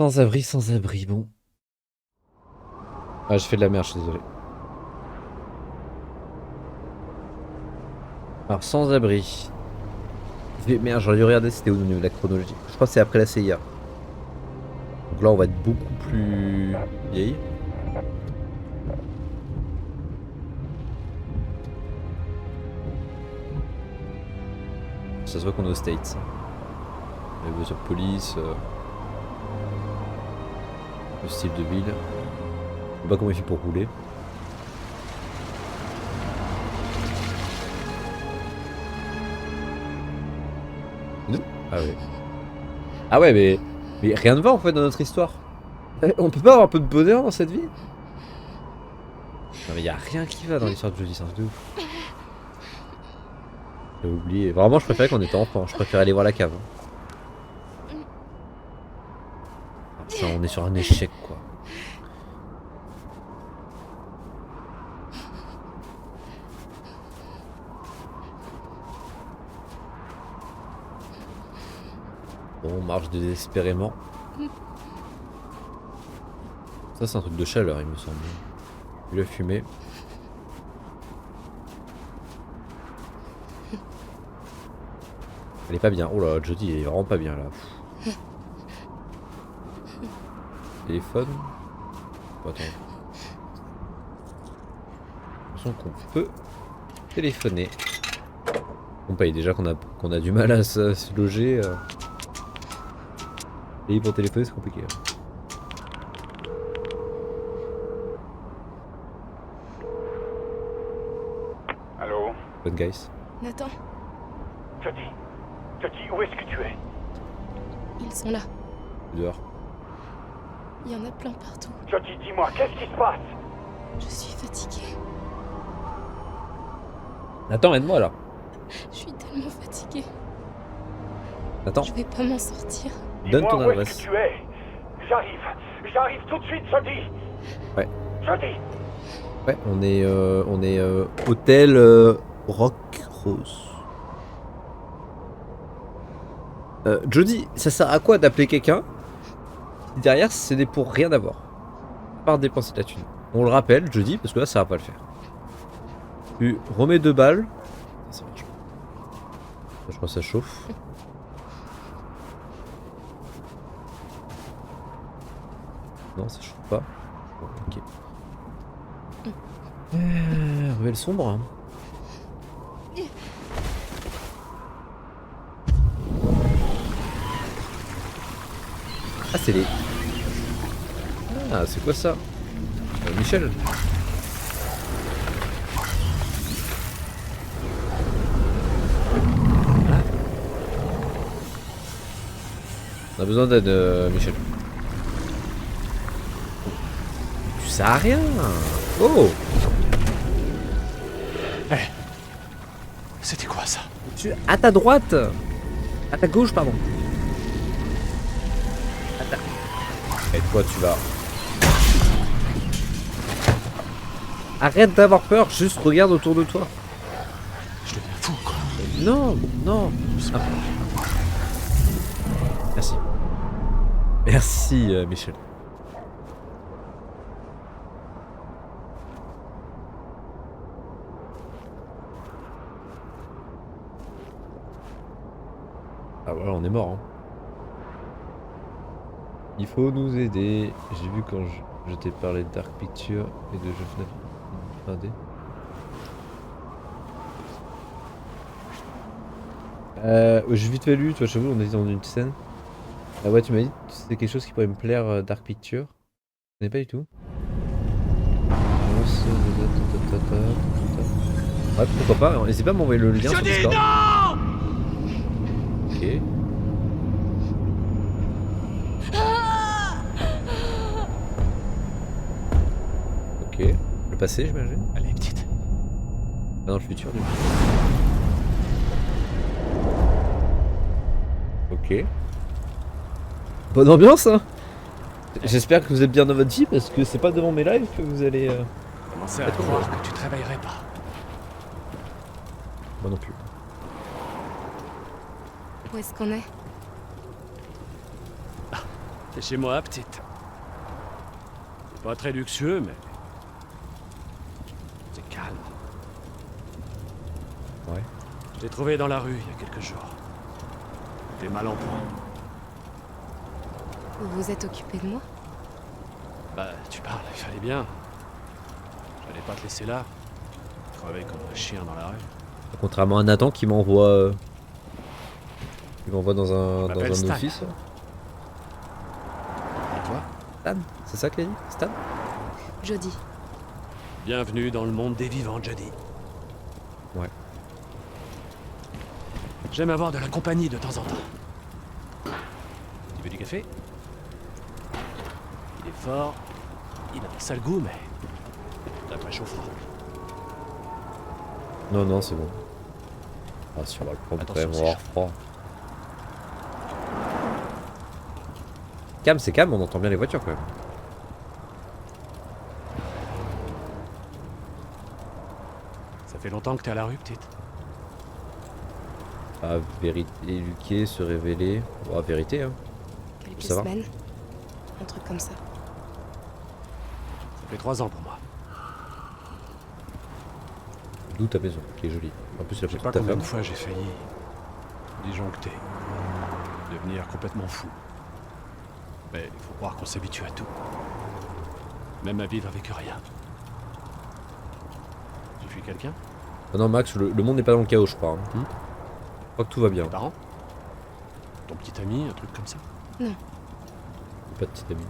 Sans abri, bon. Ah, j'ai fait de la merde, je suis désolé. Alors, sans abri. Merde, j'aurais dû regarder c'était où au niveau de la chronologie. Je crois que c'est après la CIA. Donc là, on va être beaucoup plus vieille. Ça se voit qu'on est aux States. Les voitures de police, le style de ville. Je sais pas comment il fait pour rouler. Nous? Ah ouais. Ah ouais, mais rien ne va en fait dans notre histoire. On peut pas avoir un peu de bonheur dans cette vie? Non mais y a rien qui va dans l'histoire de Jodie, c'est un truc de ouf. J'ai oublié. Vraiment, je préférais qu'on était enfant. Je préférais aller voir la cave. Ça, on est sur un échec quoi. Bon, on marche désespérément. Ça, c'est un truc de chaleur, il me semble. Vu la fumée. Elle est pas bien. Oh là, Jodie, elle est vraiment pas bien là. Téléphone. Oh, attends. J'ai l'impression qu'on peut téléphoner. On paye déjà qu'on a du mal à se loger. Et pour téléphoner, c'est compliqué. Allô? Bonne guys. Nathan, Jodie, où est-ce que tu es? ils sont là. Dehors. Il y en a plein partout. Jodie, dis-moi, qu'est-ce qui se passe? Je suis fatiguée. Attends, aide-moi là. Je suis tellement fatiguée. Attends, Je vais pas m'en sortir. donne ton Dis-moi où est-ce adresse. que tu es? J'arrive tout de suite, Jodie. Ouais. Jodie. Ouais, on est hôtel Rock Rose. Jodie, ça sert à quoi d'appeler quelqu'un si derrière c'est pour rien avoir, à part dépenser de la thune. On le rappelle, Jodie, parce que là ça va pas le faire. Tu remets 2 balles. Ça marche. Je crois que ça chauffe. Non, ça chauffe pas. Bon, ok. Ruelle sombre. Hein. Ah, c'est les. Ah, c'est quoi ça? Michel. Ah. On a besoin d'aide, Michel. Tu sers à rien. Oh. C'était quoi ça? À ta droite. À ta gauche, pardon. Et toi, tu vas. Arrête d'avoir peur, juste regarde autour de toi. Je deviens fou, quoi. Non, non. Ah. Merci. Merci, Michel. Ah voilà, on est mort. Hein. Il faut nous aider. J'ai vu quand je t'ai parlé de Dark Picture et de jeux FNAF 1D. J'ai vite fait lu, tu vois, je on est dans une scène. Ah ouais, tu m'as dit que c'était quelque chose qui pourrait me plaire, Dark Picture. Je connais pas du tout. Ouais, pourquoi pas, n'hésitez pas à m'envoyer le lien sur Discord. Ok. Ok. Le passé, j'imagine. Allez, petite. Pas dans le futur, du coup. Ok. Bonne ambiance, hein. J'espère que vous êtes bien dans votre vie, parce que c'est pas devant mes lives que vous allez... Commençais à croire que tu te réveillerais pas. Moi non plus. Où est-ce qu'on est? T'es chez moi, petite. C'est pas très luxueux, mais... c'est calme. Ouais. Je t'ai trouvé dans la rue il y a quelques jours. T'es mal en point. Vous vous êtes occupé de moi? Bah, tu parles, il fallait bien. J'allais pas te laisser là. Crever comme un chien dans la rue. Contrairement à Nathan qui m'envoie... il m'envoie dans un m'appelle Stan. office. Et toi? Stan, c'est ça qu'elle a dit? Stan? Jody. Bienvenue dans le monde des vivants, Jody. Ouais. J'aime avoir de la compagnie de temps en temps. Tu veux du café? Il est fort, il a un sale goût, mais... t'as pas chaud froid. Non, non, c'est bon. Ah, si on va le prendre quand Attention, même, on c'est va avoir froid. Calme, c'est calme, on entend bien les voitures quand même. Ça fait longtemps que t'es à la rue, petite. Ah, vérité, éduquer, se révéler. Oh, vérité, hein. Quelques Ça va? semaines. Un truc comme ça. Ça fait 3 ans pour moi. D'où ta maison, qui est jolie. En plus, Je la sais photo pas de ta combien femme. de fois j'ai failli disjoncter, devenir complètement fou. Mais il faut croire qu'on s'habitue à tout. Même à vivre avec rien. Tu fuis quelqu'un? Ah non, Max, le monde n'est pas dans le chaos, je crois. Hein. Hmm. Je crois que tout va bien. Tes parents? Ton petit ami, un truc comme ça? Pas de petit ami.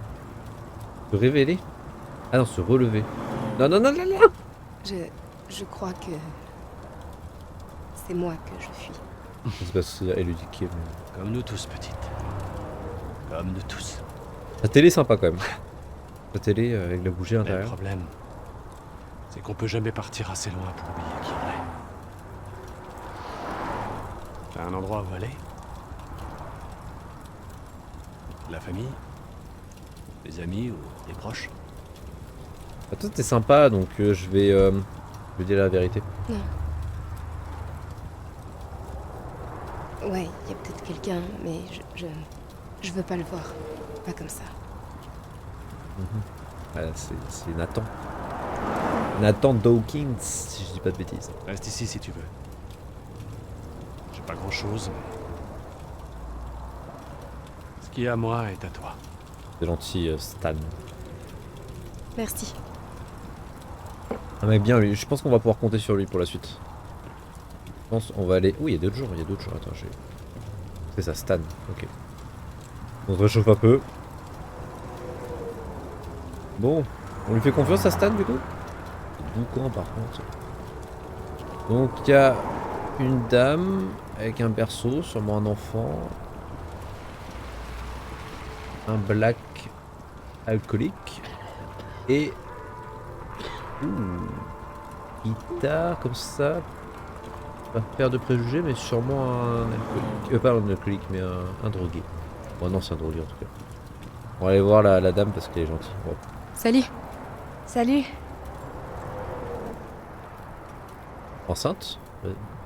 Se révéler? Ah non, se relever. Non, non, non, non, non. Je crois que... c'est moi que je fuis. C'est parce que c'est éduqué. Mais... Comme nous tous, petite. Comme nous tous. La télé est sympa quand même. La télé avec la bougie à Mais le l'intérieur. problème, c'est qu'on peut jamais partir assez loin pour oublier qui on est. T'as un endroit où aller? La famille? Les amis ou les proches? Ah, toi t'es sympa donc je vais dire la vérité. Non. Ouais, il y a peut-être quelqu'un, mais je veux pas le voir. Pas comme ça. Voilà, c'est Nathan. Nathan Dawkins, si je dis pas de bêtises. Reste ici si tu veux. J'ai pas grand chose, mais... ce qui est à moi est à toi. C'est gentil, Stan. Merci. Un mec bien lui, je pense qu'on va pouvoir compter sur lui pour la suite. Je pense qu'on va aller... Oui, il y a d'autres jours, Attends, j'ai... C'est ça, Stan, ok. On se réchauffe un peu. Bon, on lui fait confiance à Stan du coup? Boucan par contre. Donc il y a une dame avec un berceau, sûrement un enfant. Un black alcoolique. Et... guitare comme ça. Pas faire de préjugés, mais sûrement un alcoolique. Pas un alcoolique, mais un drogué. Bon, non, c'est un drogué en tout cas. On va aller voir la dame parce qu'elle est gentille. Bon. Salut. Salut. Enceinte?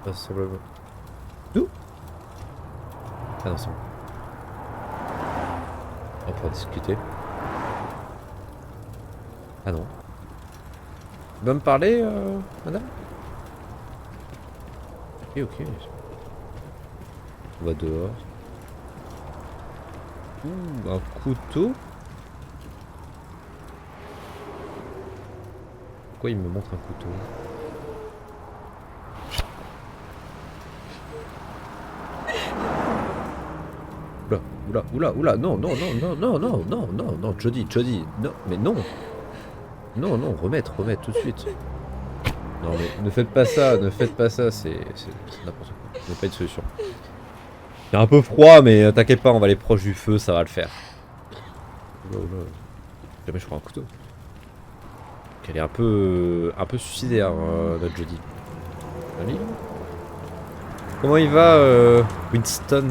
Pas simplement. D'où? Ah non, c'est bon. On va pouvoir discuter. Ah non. Tu vas me parler, madame? Ok, ok. On va dehors. Ouh, un couteau. Pourquoi il me montre un couteau? Oula, non, Jody, non, mais non. Non, remettre tout de suite. Non mais ne faites pas ça, c'est n'importe quoi. Ce n'est pas une solution. Il est un peu froid, mais t'inquiète pas, on va aller proche du feu, ça va le faire. Oula. Jamais je prends un couteau. Elle est un peu suicidaire, notre Jody. Allez. Comment il va, Winston?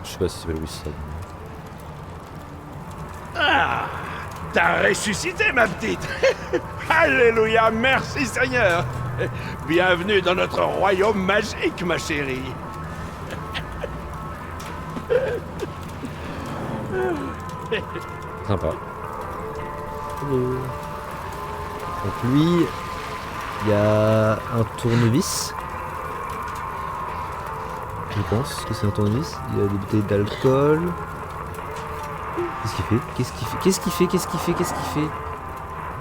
Je sais pas si c'est s'appelle Winston. Ah, t'as ressuscité, ma petite. Alléluia, merci Seigneur. Bienvenue dans notre royaume magique, ma chérie. Sympa. Hello. Donc lui, il y a un tournevis. Je pense que c'est un tournevis. Il y a des bouteilles d'alcool. Qu'est-ce qu'il fait? Qu'est-ce qu'il fait? Qu'est-ce qu'il fait? Qu'est-ce qu'il fait? Qu'est-ce qu'il fait?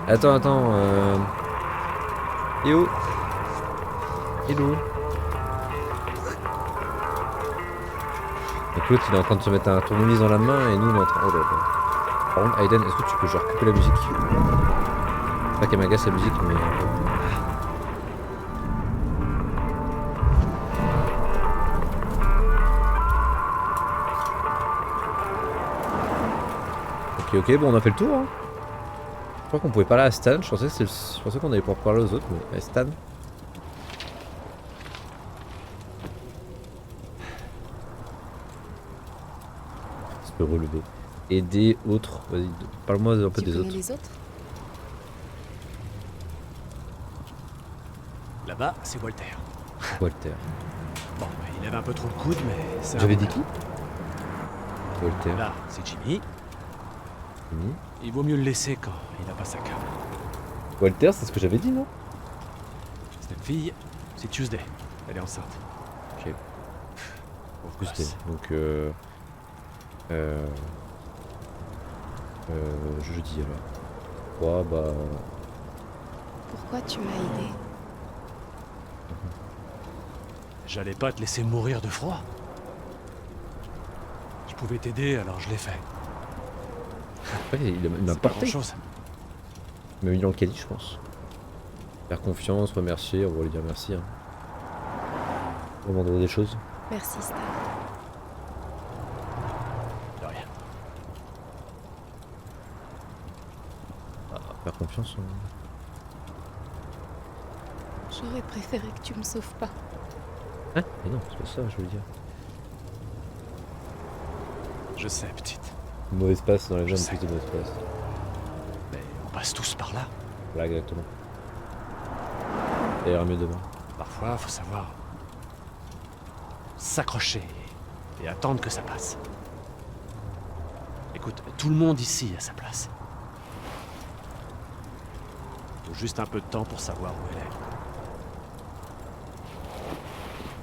Attends. Hello. Hello. Donc l'autre il est en train de se mettre un tournevis dans la main et nous on est en train... Oh là là. Par contre Aiden, est-ce que tu peux genre couper la musique? Pas qu'elle m'agace la musique mais... Ok, bon on a fait le tour hein. Je crois qu'on pouvait parler à Stan, je pensais qu'on allait pouvoir parler aux autres mais Stan. Je peux relever. Aider autres, vas-y, parle-moi un peu Tu des connais autres. les autres? Là-bas, c'est Walter. Walter. Bon, il avait un peu trop le coude, mais c'est un J'avais bon dit gars. qui? Walter. Là, c'est Jimmy. Jimmy. Il vaut mieux le laisser quand il n'a pas sa cam. Walter, c'est ce que j'avais dit, non? Cette fille, c'est Tuesday. Elle est enceinte. Ok. Pauvre Tuesday. gosse. Donc jeudi alors. Bah. Pourquoi tu m'as aidé? J'allais pas te laisser mourir de froid. Je pouvais t'aider, alors je l'ai fait. Ouais, il m'a C'est pas porté. grand-chose. Il m'a mis dans le caddie, je pense. Faire confiance, remercier, on va lui dire merci. Hein. On va vendre des choses. Merci Stan. De rien. Faire confiance. Hein. J'aurais préféré que tu me sauves pas. Hein? Mais non, c'est pas ça, je veux dire. Je sais, petite. Mauvaise passe dans les Je jeunes, sais. plus de mauvaise passe. Mais on passe tous par là. Voilà, exactement. Ça ira mieux demain. Parfois, faut savoir s'accrocher et attendre que ça passe. Écoute, tout le monde ici a sa place. Faut juste un peu de temps pour savoir où elle est.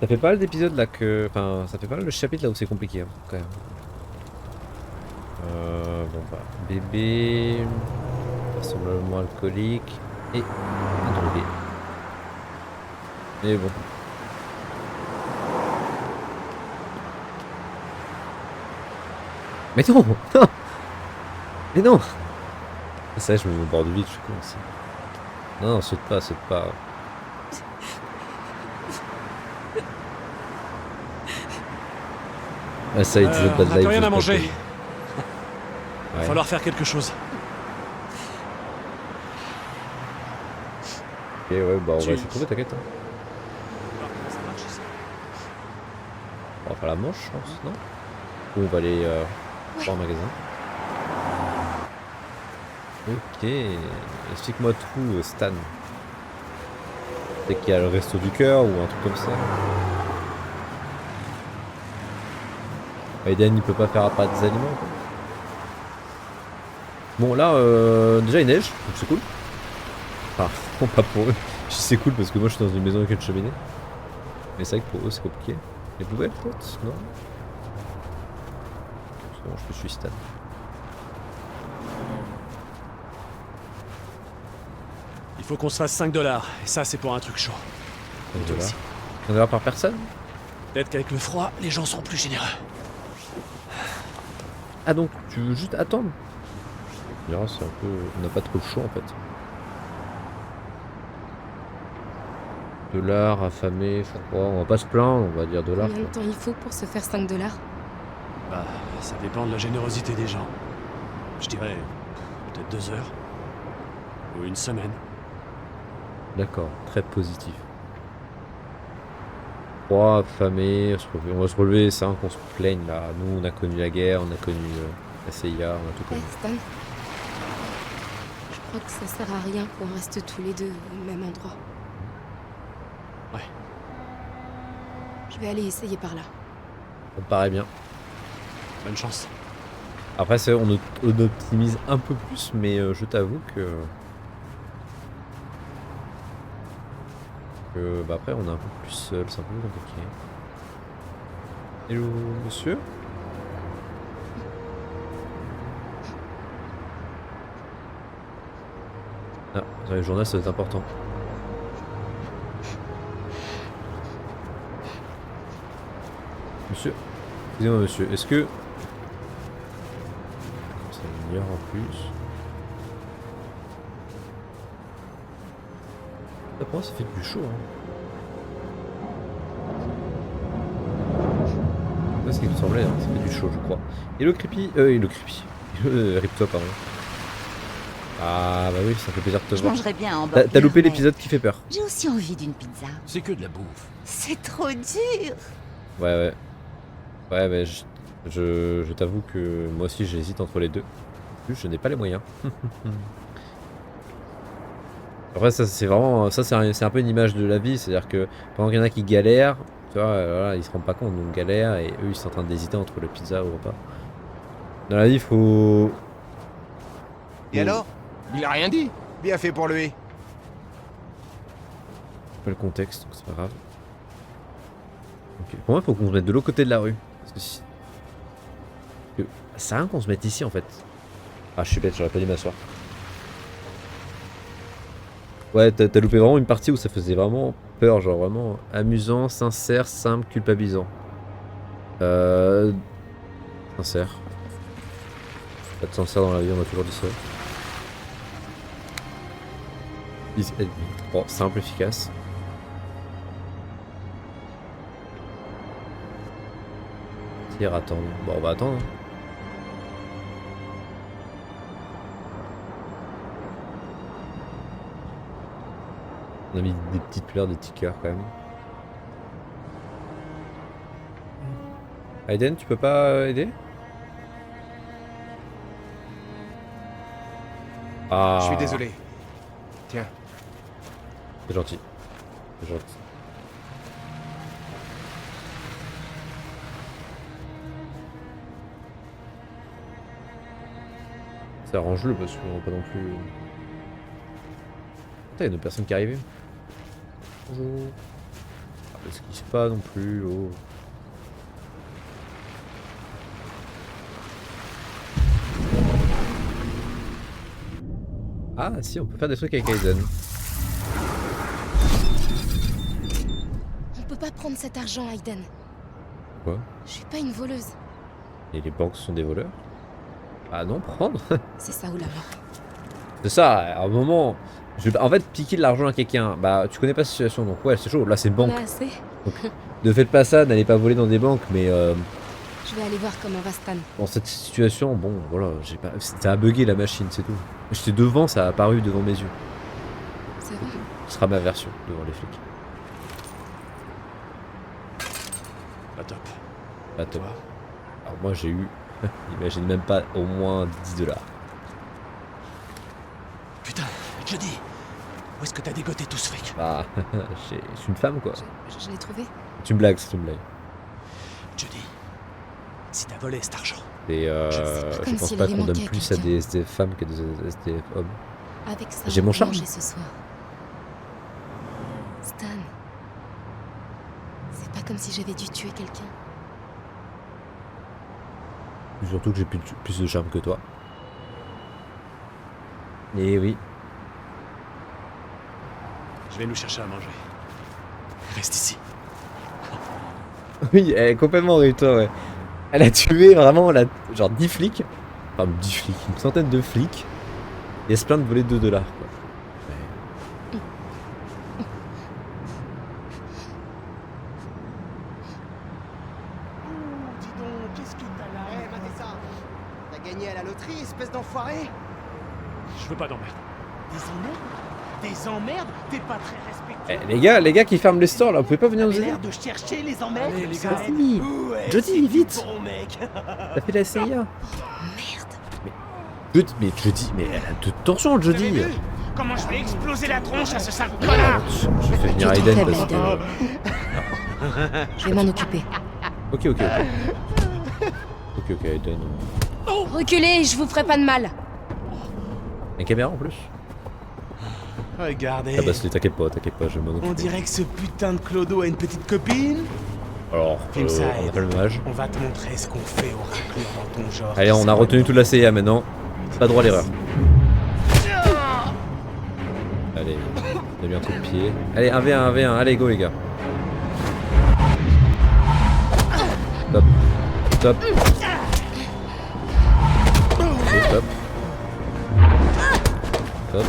Ça fait pas mal d'épisodes là que... Enfin, ça fait pas mal de chapitres là où c'est compliqué, hein, quand même. Bon bah, bébé... Vraisemblablement alcoolique... Et... drogué. Mais bon. Mais non, non. Mais non. Ça je me mets au bord du vide, je suis con aussi. Non, saute pas, saute pas. Ah, ça, il disait pas de On n'a live. plus rien juste à pour manger. le- Il va Ouais. falloir faire quelque chose. Ok, ouais, bah on Tu- va essayer de trouver, t'inquiète. Hein. Ça marche ici. On va faire la manche, je pense, non? Ou on va aller voir un magasin. Ok, explique-moi tout, Stan. C'est qu'il y a le resto du cœur ou un truc comme ça. Aiden il peut pas faire apparaître des aliments quoi. Bon là déjà il neige, donc c'est cool. Enfin non, pas pour eux. Je dis c'est cool parce que moi je suis dans une maison avec une cheminée. Mais c'est vrai que pour eux c'est compliqué. Les poubelles peut-être? Non. C'est bon, je suis Stan. Il faut qu'on se fasse 5 $. Et ça, c'est pour un truc chaud. Et toi aussi. $1 par personne? Peut-être qu'avec le froid, les gens seront plus généreux. Ah donc tu veux juste attendre? Tu diras, c'est un peu... On n'a pas trop le choix en fait. $, affamé, froid, on va pas se plaindre, on va dire $. Combien de quoi. temps il faut pour se faire 5 $? Bah, ça dépend de la générosité des gens. Je dirais peut-être 2 heures. Ou une semaine. D'accord, très positif. Froid, affamé, on va se relever, c'est un qu'on se plaigne là. Nous on a connu la guerre, on a connu la CIA, on a tout Hey connu. Stan. Je crois que ça sert à rien qu'on reste tous les deux au même endroit. Ouais. Je vais aller essayer par là. Ça me paraît bien. Bonne chance. Après, c'est vrai, on optimise un peu plus, mais je t'avoue que. Bah après, on est un peu plus seul, c'est un peu plus compliqué. Hello, monsieur? Ah, dans les journaux, ça va être important. Monsieur, excusez-moi monsieur, est-ce que... Ça m'améliore en plus. Ah, pour moi ça fait du chaud hein. C'est ce qui me semblait, hein. Ça fait du chaud je crois. Hello Creepy, Hello Creepy. Rip-toi pardon. Ah bah oui, ça fait plaisir de te Je voir. mangerais bien un hamburger. T'as loupé mais l'épisode qui fait peur. J'ai aussi envie d'une pizza. C'est que de la bouffe. C'est trop dur. Ouais. Ouais, mais je t'avoue que moi aussi j'hésite entre les deux. Plus, je n'ai pas les moyens. Après, ça c'est vraiment. Ça c'est un peu une image de la vie. C'est-à-dire que pendant qu'il y en a qui galèrent, tu vois, voilà, ils se rendent pas compte. Donc galèrent et eux ils sont en train d'hésiter entre le pizza ou le repas. Dans la vie, il faut. Et alors? Il a rien dit. Bien fait pour lui. Pas le contexte, donc c'est pas grave. Ok. Pour moi, il faut qu'on se mette de l'autre côté de la rue. Parce que si. Ça sert à rien qu'on se mette ici en fait. Ah, je suis bête, j'aurais pas dû m'asseoir. Ouais, t'as loupé vraiment une partie où ça faisait vraiment peur, genre vraiment amusant, sincère, simple, culpabilisant. Sincère. Pas de sincère dans la vie, on a toujours dit ça. Bon, simple, efficace. Tire, attendre. Bon, on va attendre. Hein. On a mis des petites fleurs, des petits cœurs quand même. Aiden, tu peux pas aider? Ah. Je suis désolé. Tiens. C'est gentil. C'est gentil. Ça arrange-le parce qu'on va pas non plus. Putain, il y a une personne qui est arrivée. Bonjour. Ah, parce qu'il se pas non plus. Oh. Ah si, on peut faire des trucs avec Aiden. On peut pas prendre cet argent, Aiden. Quoi? Je suis pas une voleuse. Et les banques sont des voleurs? Ah non, prendre. C'est ça ou la mort. C'est ça, à un moment... En fait, piquer de l'argent à quelqu'un, bah tu connais pas la situation, donc ouais, c'est chaud. Là, c'est banque. On a assez. Ne faites pas ça, n'allez pas voler dans des banques, mais... Je vais aller voir comment va Stan. Dans cette situation, bon, voilà, j'ai pas... Ça a bugué la machine, c'est tout. J'étais devant, ça a apparu devant mes yeux. Ça va? Ce sera ma version devant les flics. Pas top. Pas top. Toi? Alors moi j'ai eu, imagine même pas, au moins 10 $. Putain, Jody, où est-ce que t'as dégoté tout ce fric? Bah, je suis une femme quoi. Je l'ai trouvé. Tu me blagues, c'est une blague. Jody, si t'as volé cet argent, Et pas comme je pense s'il pas allait qu'on donne manquer à plus à quelqu'un. des SDF femmes qu'à des SDF hommes. Avec ça, J'ai mon on peut charme. manger ce soir. Stan. C'est pas comme si j'avais dû tuer quelqu'un. Surtout que j'ai plus de charme que toi. Et oui. je vais nous chercher à manger. Reste ici. Oui, elle est complètement avec toi, ouais. Elle a tué vraiment genre 10 flics. Enfin, 10 flics, une centaine de flics. Et elle se plaint de voler 2 $. Quoi. Dis donc, qu'est-ce que t'as là? Eh, matez ça. T'as gagné à la loterie, espèce d'enfoiré? Je veux pas d'emmerde. Des emmerdes? Des emmerdes? T'es pas très respectueux. Eh, les gars qui ferment les stores là, vous pouvez pas venir nous T'avais aider? l'air de chercher les emmerdes. Allez, les ça gars. aide. Oui. Ouais, Jody, c'est vite. Bon mec. T'as fait la CIA. Merde. Jody, mais elle a de tension, Vous avez Jody. vu comment je vais exploser la tronche à ce sale Ah, connard? je vais venir Tu es Aiden faible, parce que. Aiden. Je vais m'en occuper. Ok, Aiden. Reculez, je vous ferai pas de mal. La caméra en plus. Regardez. Ah bah t'inquiète pas, je m'en occupe. On dirait que ce putain de Clodo a une petite copine. Alors, Comme ça, on a Ed. pas le même âge. On va te montrer ce qu'on fait au raclure dans ton genre. Allez, on a retenu toute la CIA maintenant. Pas droit à l'erreur. Allez, on a mis un coup de pied. Allez, 1v1, 1v1, allez, go les gars. Top. Top. Allez, top. Top.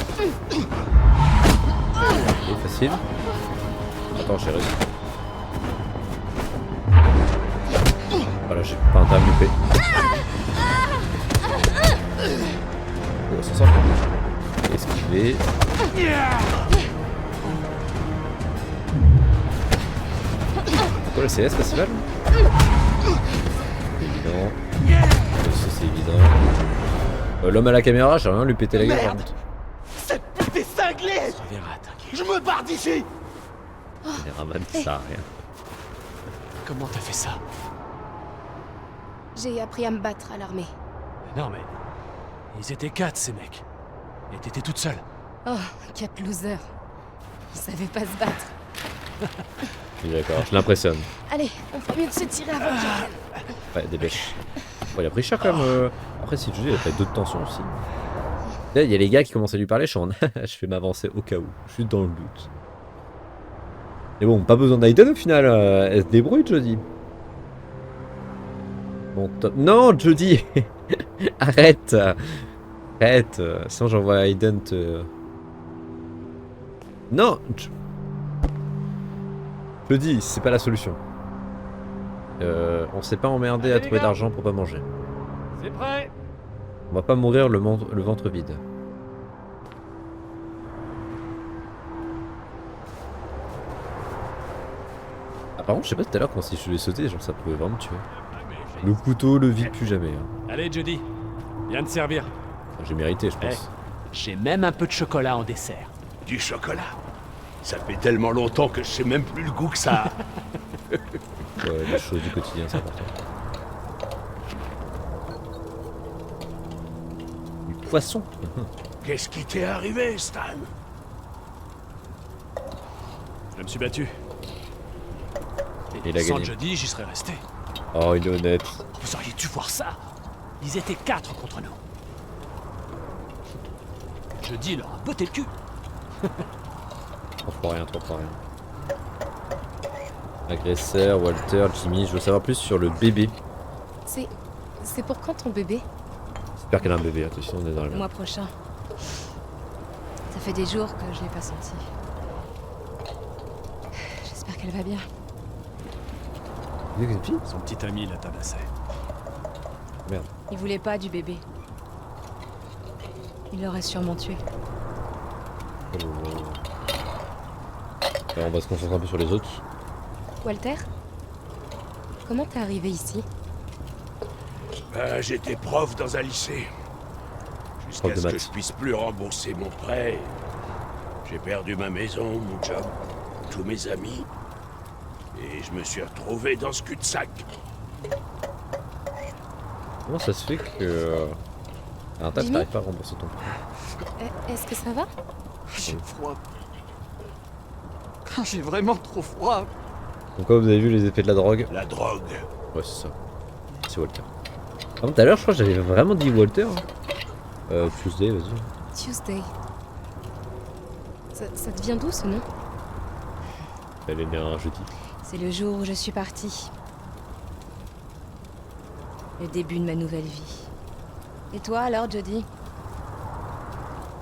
Ok, facile. Attends, j'ai réussi. Voilà, j'ai pas un temps à me louper. Oh, ça sort. Esquiver. Pourquoi le CS festival? Évident. Ça c'est évident. L'homme à la caméra, j'ai rien lui péter la gueule par contre. Cette pute est cinglée. Ça reviendra, t'inquiète. Je me barre d'ici. Caméraman, ça sert à rien. Comment t'as fait ça? J'ai appris à me battre à l'armée. Non mais... Ils étaient 4 ces mecs. Et t'étais toute seule. Oh, 4 losers. Ils savaient pas se battre. Oui, d'accord, je l'impressionne. Allez, on fait mieux de se tirer avant qu'ils reviennent. Ouais, dépêche. Bon, il a pris cher quand même. Après, si tu dis, il a fait d'autres tensions aussi. Là, il y a les gars qui commencent à lui parler. Je suis en... je vais m'avancer au cas où. Je suis dans le doute. Mais bon, pas besoin d'Aiden au final. Elle se débrouille, Jodie. Bon, top. Non, Jodie. Arrête. Arrête. Sinon, j'envoie Aiden te... Non. Jodie, c'est pas la solution. On s'est pas emmerdé à trouver d'argent pour pas manger. C'est prêt? On va pas mourir le ventre vide. Ah par contre je sais pas tout à l'heure quand si je l'ai sauté, genre ça pouvait vraiment me tuer. Le couteau le vide plus jamais. Hein. Allez Jody, viens te servir. J'ai mérité je pense. J'ai même un peu de chocolat en dessert. Du chocolat. Ça fait tellement longtemps que je sais même plus le goût que ça a. Ouais, les choses du quotidien c'est important. Du poisson. Qu'est-ce qui t'est arrivé, Stan? Je me suis battu. Et il a sans gagné. Jody, j'y serais resté. Oh il est honnête. Vous auriez dû voir ça. Ils étaient 4 contre nous. Jody leur a botté le cul. Trop pour rien, trop pour rien. Agresseur, Walter, Jimmy, je veux savoir plus sur le bébé. C'est pour quand ton bébé? J'espère qu'elle a un bébé, attention on est dans le... Le mois prochain. Ça fait des jours que je l'ai pas senti. J'espère qu'elle va bien. Une fille? Son petit ami la tabassait. Merde. Il voulait pas du bébé. Il l'aurait sûrement tué. Alors, on va se concentrer un peu sur les autres. Walter? Comment t'es arrivé ici? J'étais prof dans un lycée. Prof Jusqu'à de ce que maths. je puisse plus rembourser mon prêt. J'ai perdu ma maison, mon job, tous mes amis. Et je me suis retrouvé dans ce cul-de-sac. Comment ça se fait que... Un tas, Jimmy t'arrives pas à rembourser ton prêt? Est-ce que ça va? J'ai froid. J'ai vraiment trop froid. Donc quoi, vous avez vu les effets de la drogue? La drogue. Ouais, c'est ça. C'est Walter. Ah bon, tout à l'heure, je crois que j'avais vraiment dit Walter. Tuesday, vas-y. Tuesday. Ça te vient d'où ce nom? Elle est née un jeudi. C'est le jour où je suis partie. Le début de ma nouvelle vie. Et toi alors, Jody?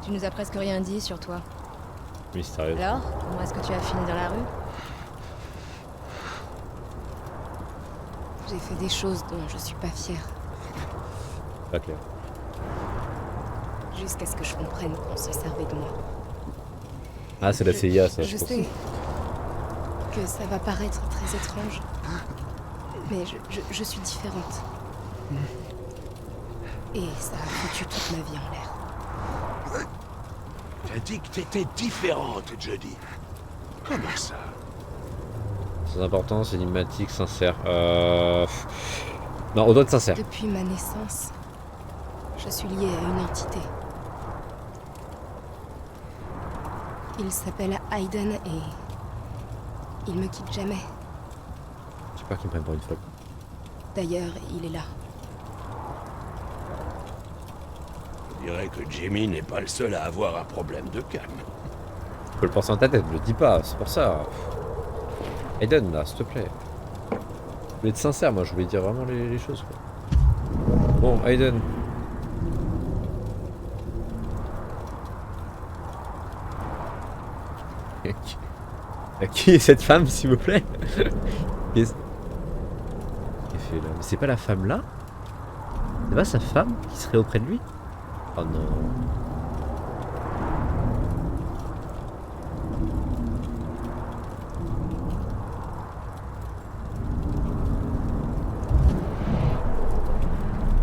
Tu nous as presque rien dit sur toi. Mystérieux. Alors, comment est-ce que tu as fini dans la rue? J'ai fait des choses dont je suis pas fière. Pas clair. Jusqu'à ce que je comprenne qu'on se servait de moi. Ah, c'est la CIA, ça. Je pense. sais que ça va paraître très étrange. Mais je suis différente. Et ça a foutu toute ma vie en l'air. T'as dit que t'étais différente, Jody. Comment ça? C'est important, c'est énigmatique, sincère. Non, on doit être sincère. Depuis ma naissance, Je suis liée à une entité. Il s'appelle Aiden et... il me quitte jamais. J'espère qu'il me prenne pour une folle. D'ailleurs, il est là. Je dirais que Jimmy n'est pas le seul à avoir un problème de calme. Tu peux le penser dans ta tête, me le dis pas, c'est pour ça. Aiden, là, s'il te plaît. Je voulais être sincère, moi, je voulais dire vraiment les choses, quoi. Bon, Aiden. Qui est cette femme, s'il vous plaît? Qu'est-ce qu'elle fait là? Mais c'est pas la femme là? C'est pas sa femme qui serait auprès de lui? Oh non.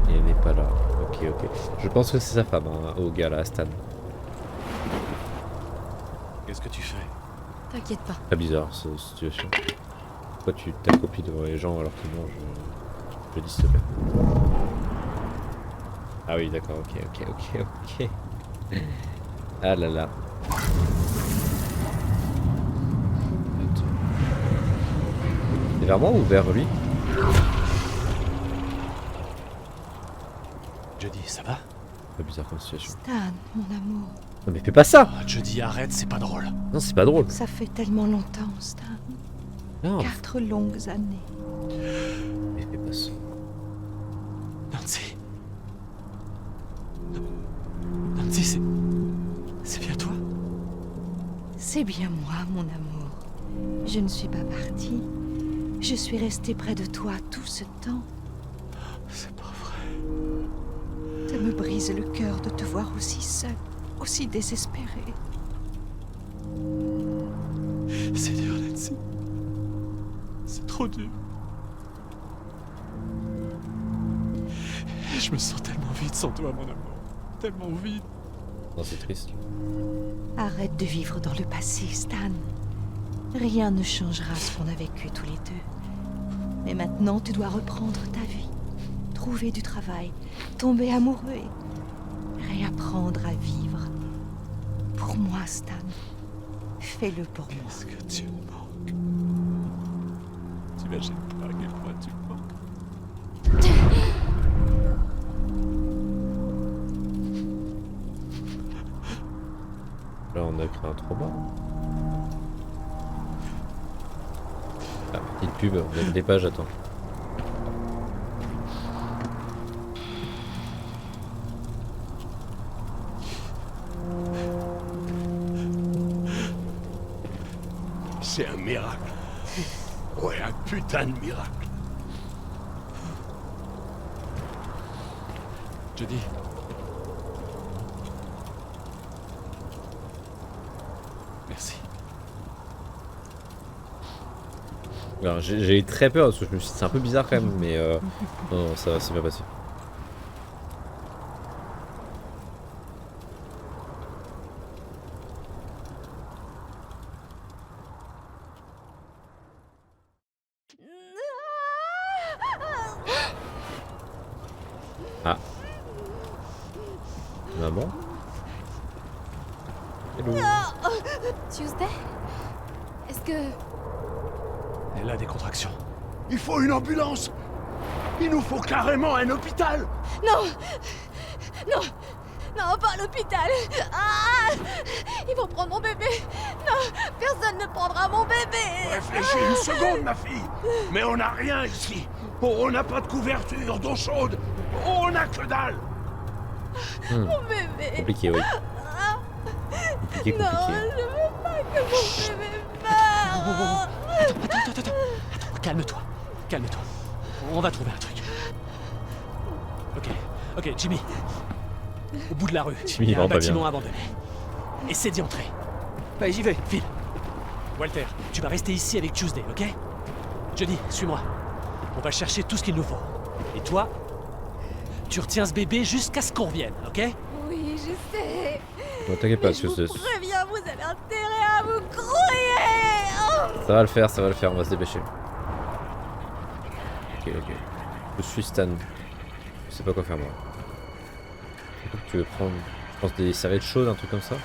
Et elle n'est pas là. Ok, ok. Je pense que c'est sa femme, hein, au gars là, à Stan. Qu'est-ce que tu fais? T'inquiète pas. Très bizarre cette situation. Pourquoi tu t'accroupis devant les gens alors qu'ils mangent? Je dis s'il te plaît. Ah oui, d'accord, ok. Ah là là. C'est vers moi ou vers lui? Jody, ça va? C'est bizarre comme situation. Stan, mon amour. Non mais fais pas ça! Ah, Jody, arrête, c'est pas drôle. Non, c'est pas drôle. Ça fait tellement longtemps, Stan. Non, 4 longues années. mais fais pas ça. Nancy. Nancy, c'est bien toi? C'est bien moi, mon amour. Je ne suis pas partie. Je suis restée près de toi tout ce temps. C'est pas vrai. Ça me brise le cœur de te voir aussi seule, aussi désespérée. C'est dur, Nancy. C'est trop dur. Et je me sens tellement vide sans toi, mon amour. Tellement vide. Non, c'est triste. Arrête de vivre dans le passé, Stan. Rien ne changera ce qu'on a vécu tous les deux. Mais maintenant, tu dois reprendre ta vie. Trouver du travail, tomber amoureux et réapprendre à vivre. Pour moi, Stan. Fais-le pour moi. Qu'est-ce que tu me manques? T'imagines pas à quel point tu me manques? Là, on a créé un trauma. Ah, petite pub, on a des pages, attends. C'est un miracle. Ouais, un putain de miracle. Jody. Merci. Alors, j'ai eu très peur parce que je me suis dit c'est un peu bizarre quand même, mais non, ça s'est bien passé. Ah. Maman? Hello. Tuesday? Est-ce que... Elle a des contractions. Il faut une ambulance. Il nous faut carrément un hôpital. Non! Non! Non, pas à l'hôpital! Ah! Ils vont prendre mon bébé! Non! Personne ne prendra mon bébé! Réfléchis une seconde, ma fille. Mais on n'a rien ici. On n'a pas de couverture, d'eau chaude. On n'a que dalle. Mon bébé! Compliqué, oui. Compliqué, Non, compliqué. je veux pas que mon bébé meure! Attends. Calme-toi. Calme-toi. On va trouver un truc. Ok, Jimmy. Au bout de la rue, Jimmy, il y il a un va pas bâtiment bien. abandonné. Essaie d'y entrer. Allez, j'y vais. File. Walter, tu vas rester ici avec Tuesday, ok? Jody, suis-moi. On va chercher tout ce qu'il nous faut. Et toi, tu retiens ce bébé jusqu'à ce qu'on revienne, ok? Oui, je sais. Non, t'inquiète pas, Mais je vous Tuesday. préviens, vous avez intérêt à vous grouiller! Oh. Ça va le faire, on va se dépêcher. Ok. Je suis Stan. Je sais pas quoi faire moi. Tu veux prendre, je pense, des serviettes chaudes, un truc comme ça.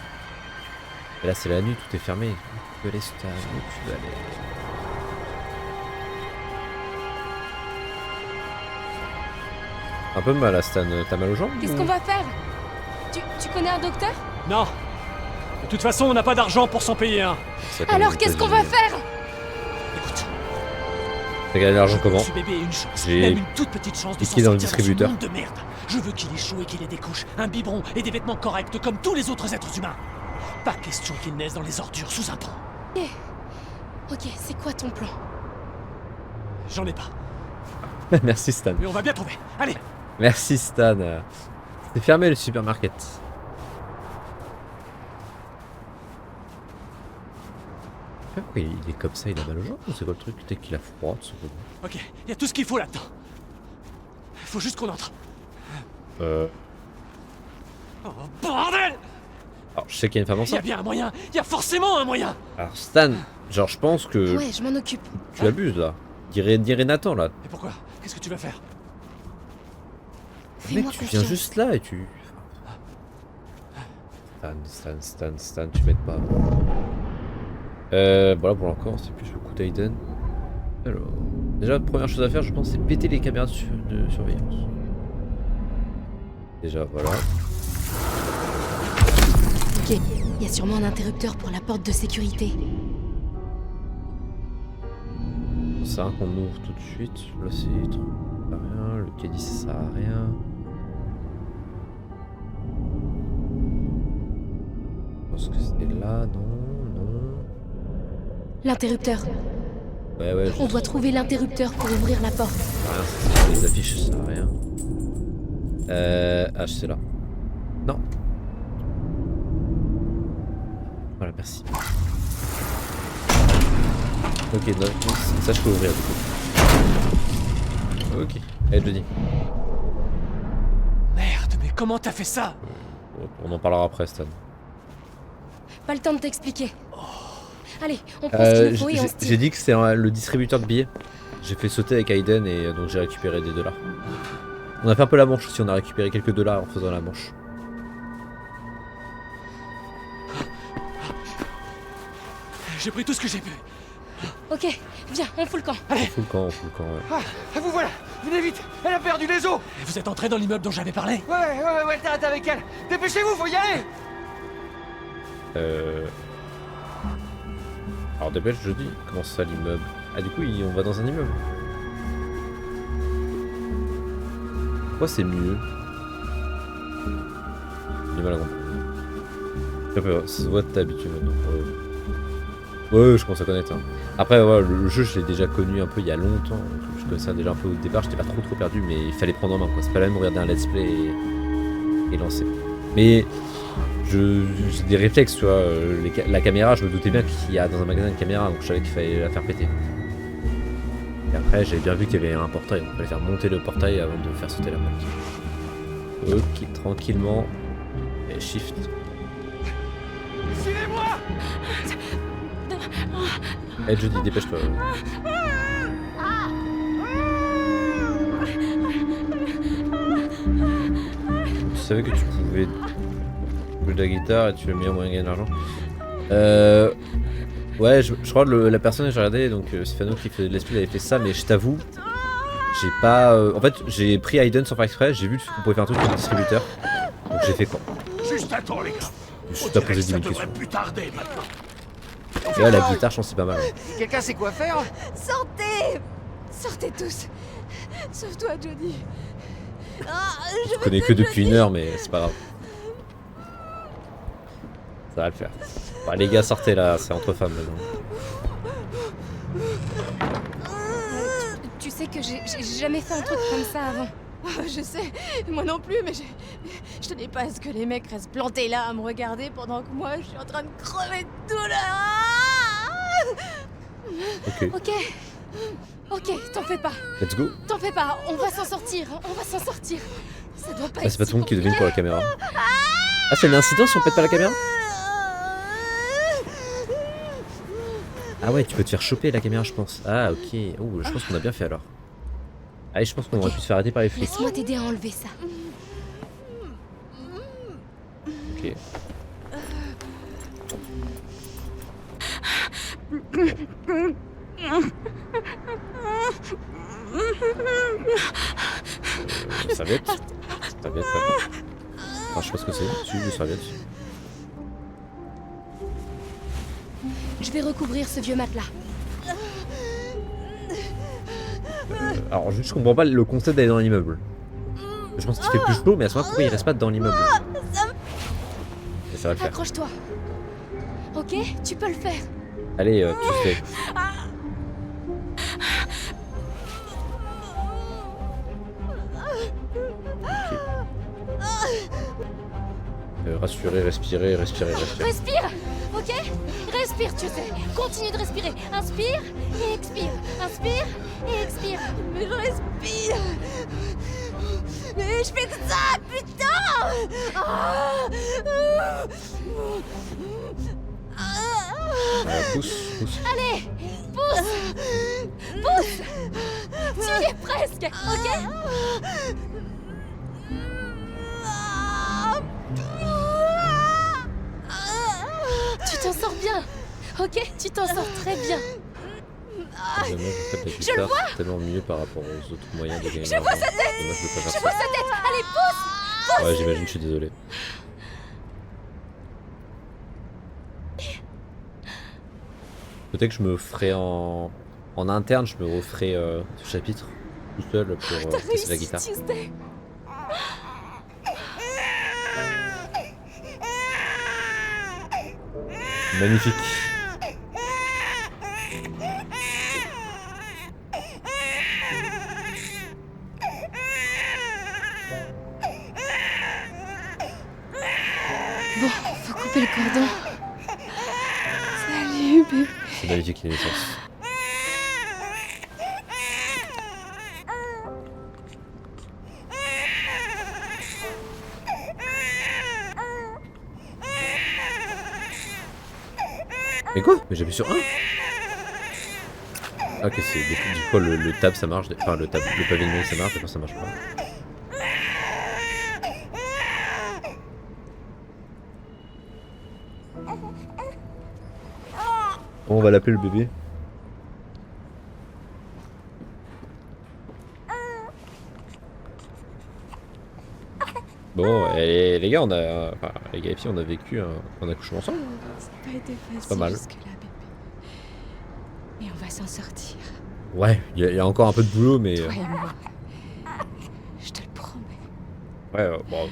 Et là, c'est la nuit, tout est fermé. Où tu veux aller, Stan? Où tu veux aller? Un peu mal à Stan, t'as mal aux jambes? Qu'est-ce ou- qu'on va faire? Tu connais un docteur? Non. De toute façon, on n'a pas d'argent pour s'en payer un. C'est comme Alors aux qu'est-ce qu'on va États-Unis. faire? Écoute, T'as gagné l'argent comment? ce bébé ait une chance, J'ai même une toute petite chance de s'en cliqué dans le sortir ce distributeur. monde de merde. Je veux qu'il ait chaud et qu'il ait des couches, un biberon et des vêtements corrects comme tous les autres êtres humains. Pas question qu'il naisse dans les ordures sous un pont. Ok, c'est quoi ton plan? J'en ai pas, Merci Stan. mais on va bien trouver. Allez. Merci Stan. C'est fermé le supermarket. Pourquoi il est comme ça, il a mal aux jambes ou c'est quoi le truc? Peut-être qu'il a froid, tout simplement. Ok, il y a tout ce qu'il faut là-dedans. Faut juste qu'on entre. Oh bordel! Alors je sais qu'il y a une femme Il y enceinte. a bien un moyen, il y a forcément un moyen. Alors Stan, genre je pense que Ouais, je m'en occupe. tu abuses là. Dirais Nathan là. Et pourquoi? Qu'est-ce que tu vas faire? Mec, Fais-moi tu viens confiance. juste là et tu... Stan, tu m'aides pas. Voilà pour encore, c'est plus le coup d'Aiden. Alors, déjà première chose à faire je pense c'est péter les caméras de surveillance. Déjà voilà. Ok, il y a sûrement un interrupteur pour la porte de sécurité. C'est un qu'on ouvre tout de suite. Là c'est trop rien. Le caddie ça sert à rien. Je pense que c'était là, non. L'interrupteur. Ouais, On doit trouver l'interrupteur pour ouvrir la porte. rien, c'est les affiches, ça sert à rien. Ah, c'est là. Non. Voilà, merci. Ok, non, ça je peux ouvrir du coup. Ok, allez, Johnny. Merde, mais comment t'as fait ça? On en parlera après, Stan. Pas le temps de t'expliquer. Allez, on prend ce qu'il nous faut et on se J'ai tire. dit que c'est le distributeur de billets. J'ai fait sauter avec Aiden et donc j'ai récupéré des dollars. On a fait un peu la manche aussi, on a récupéré quelques dollars en faisant la manche. J'ai pris tout ce que j'ai pu. Ok, viens, on fout le camp. Full camp, ouais. Ah, vous voilà. Venez vite. Elle a perdu les os. Vous êtes entré dans l'immeuble dont j'avais parlé? Ouais, Walter est avec elle. Dépêchez-vous, faut y aller. Alors dépêche, je dis, comment ça l'immeuble? Ah du coup on va dans un immeuble. Pourquoi c'est mieux? J'ai mal à comprendre. Ça se voit de ta habitude donc ouais, je commence à connaître. Hein. Après ouais, le jeu je l'ai déjà connu un peu il y a longtemps, donc je connaissais déjà un peu au départ, j'étais pas trop perdu mais il fallait prendre en main quoi. C'est pas la même regarder un let's play et lancer. Mais j'ai des réflexes, tu vois, la caméra, je me doutais bien qu'il y a dans un magasin de caméra, donc je savais qu'il fallait la faire péter. Et après, j'avais bien vu qu'il y avait un portail, donc il fallait faire monter le portail avant de faire sauter la porte. Ok, tranquillement. Et shift. Suivez-moi. Eh Judy, dépêche-toi. Tu savais que tu pouvais jouer de la guitare et tu as le meilleur moyen de gagner de l'argent. Ouais, je crois que la personne que j'ai regardé, donc Stefano qui fait de l'esprit, avait fait ça, mais je t'avoue, j'ai pas. En fait, j'ai pris Aiden sans faire exprès, j'ai vu qu'on pouvait faire un truc sur le distributeur, donc j'ai fait quoi? Juste à temps, les gars. Je me suis On pas dirait posé que 10 ça 000 devrait questions. plus tarder maintenant. Et là, la guitare, je pense que c'est pas mal. Quelqu'un sait quoi faire? Sortez! Sortez tous! Sauf toi, Johnny. Ah, Je connais que depuis une heure, mais c'est pas grave. Ça va le faire. Bah, les gars, sortez là, c'est entre femmes maintenant. Tu sais que j'ai jamais fait un truc comme ça avant. Je sais, moi non plus, mais je tenais pas à ce que les mecs restent plantés là à me regarder pendant que moi je suis en train de crever de douleur. Ok, Ok, t'en fais pas, let's go. t'en fais pas, on va s'en sortir, Ça doit pas Ah, être c'est pas si tout le monde qui compliqué. devine pour la caméra. Ah, c'est l'incident si on pète pas la caméra? Ah ouais, tu peux te faire choper la caméra, je pense. Ah, ok. Oh, je pense qu'on a bien fait alors. Allez, je pense qu'on aurait pu se faire arrêter par les flics. Laisse-moi t'aider à enlever ça. Ok. Serviette. Serviette, ouais. Enfin, je sais pas ce que c'est. Si, une serviette. Je vais recouvrir ce vieux matelas. Alors, juste, je comprends pas le concept d'aller dans l'immeuble. Je pense qu'il fait plus chaud, mais à ce moment, pourquoi il reste pas dans l'immeuble? Et ça va le faire. Accroche-toi. Ok, tu peux le faire. Allez, tu fais. Rassurer, respirer, respirer, respirer. Respire, ok? Respire, tu sais. Continue de respirer. Inspire et expire. Inspire et expire. Mais je respire. Mais je fais que ça, putain! Pousse, pousse. Allez, pousse! Pousse! Tu y es presque, ok? Tu t'en sors bien, ok? Tu t'en sors très bien. Je le vois. Tellement mieux par rapport aux autres moyens de gagner. Je vois sa tête. Moi, je veux pas faire Je ça. vois sa tête. Allez, pousse! Ouais, j'imagine, je suis désolé. Peut-être que je me ferai en interne, je me referai ce chapitre tout seul pour T'as tester la réussi, guitare. Tuesday. Magnifique. Bon, faut couper le cordon. Salut, bébé. C'est magnifique les naissances. Mais quoi? Mais j'appuie sur 1. Ah, ok, c'est du coup le tab ça marche, enfin le pavé numérique ça marche, d'accord ça marche pas. Bon, on va l'appeler le bébé. Bon, et les gars, on a, enfin, les gars et filles, on a vécu un accouchement ensemble. Ça n'a pas été facile pas mal. jusque-là, bébé. Mais on va s'en sortir. Ouais, il y a encore un peu de boulot, mais Toi et moi. Je te le promets. ouais, bon,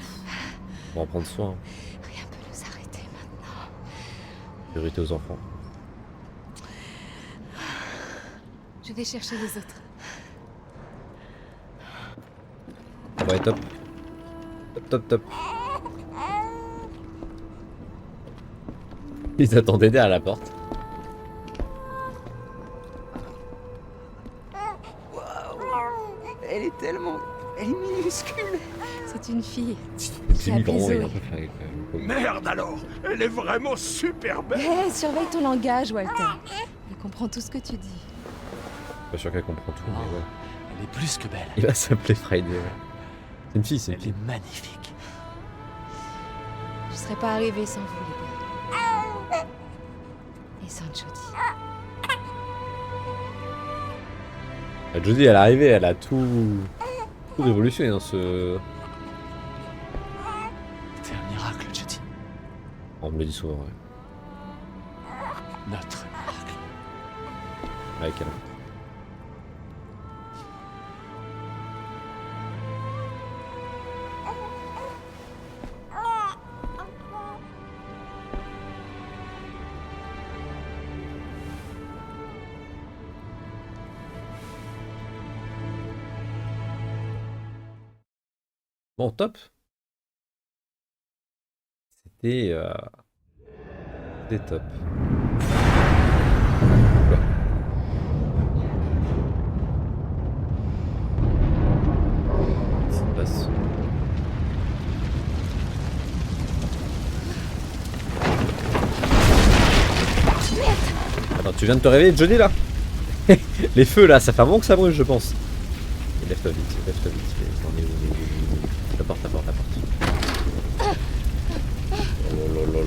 on va en prendre soin. Rien peut nous arrêter maintenant. Priorité aux enfants. Je vais chercher les autres. Ouais, top. Top, top, top. Ils attendaient derrière la porte. Elle est tellement... Elle est minuscule. C'est une fille. C'est a migrant, bisoué. il a un peu fait avec, Merde alors! Elle est vraiment super belle! Hé, surveille ton langage, Walter. Elle comprend tout ce que tu dis. Pas sûr qu'elle comprend tout, mais ouais. Elle est plus que belle. Il va s'appeler Friday, ouais. C'est une fille, c'est une Elle fille. est magnifique. Je serais pas arrivée sans vous, les gars. Et sans Jodie. Ah, Jodie, elle est arrivée, elle a tout révolutionné dans ce... T'es un miracle, Jodie. On me le dit souvent, ouais. Notre miracle. Avec elle. Bon, top. C'était top. Quoi? Qu'est-ce qui se passe? Attends, tu viens de te réveiller, Johnny, là? Les feux, là, ça fait un moment que ça brûle, je pense. Et lève-toi vite, lève-toi vite. On est où? La porte, la porte, la porte.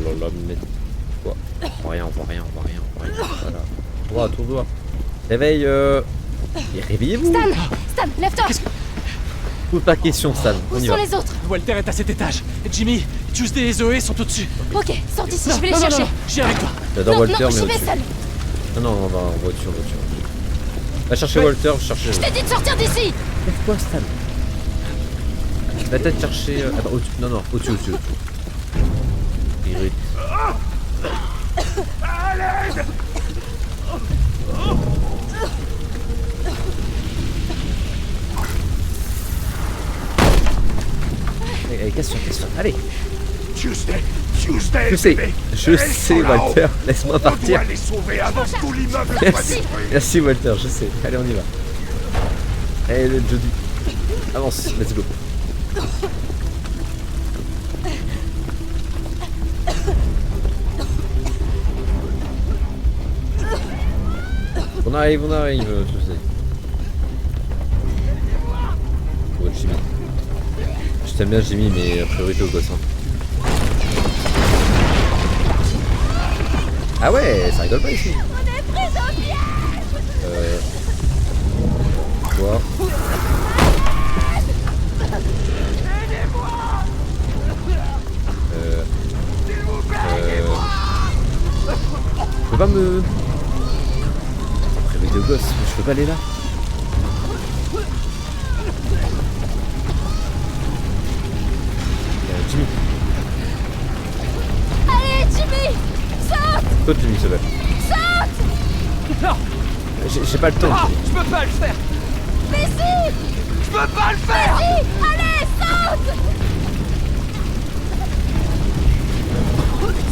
là, mais quoi? On voit rien, on voit rien, on voit rien, on voit rien. Voilà. Droit, tout droit. Réveille. Et réveillez-vous. Stan, lève-toi. Toute pas question, Stan. Où On y sont va. les autres? Walter est à cet étage. Jimmy, Tuesday et Zoé sont au-dessus. Ok, sors d'ici, je vais les chercher. Je viens avec toi. J'adore Non, Walter, non, mais j'y vais au-dessus. seule. Non, on va en voiture. Va chercher Walter, chercher. Je t'ai dit de sortir d'ici. Lève-toi, Stan. Va peut-être chercher. Attends, au-dessus. Non, au-dessus. Irrite. Allez, casse-toi. Allez. Tuesday, Je sais, bébé. je Elles sais, sont là-haut. Walter. Laisse-moi On partir. doit les sauver avant que tout l'immeuble soit Merci. détruit. Merci, Walter, je sais. Allez, on y va. Allez, Jody. Avance, let's go. On arrive, je sais. Ouais, Jimmy. Je t'aime bien, Jimmy, mais priorité au gosse. Hein. Ah ouais, ça rigole pas ici. On est pris au piège. Quoi? Je peux pas me... Priorité au gosse, je peux pas aller là. Jimmy. Allez, Jimmy, saute. Toi, Jimmy, s'il te plaît. Non, J'ai pas le temps. Jimmy. je peux pas le faire. Mais si. Je peux pas le faire. Si. Allez, saute.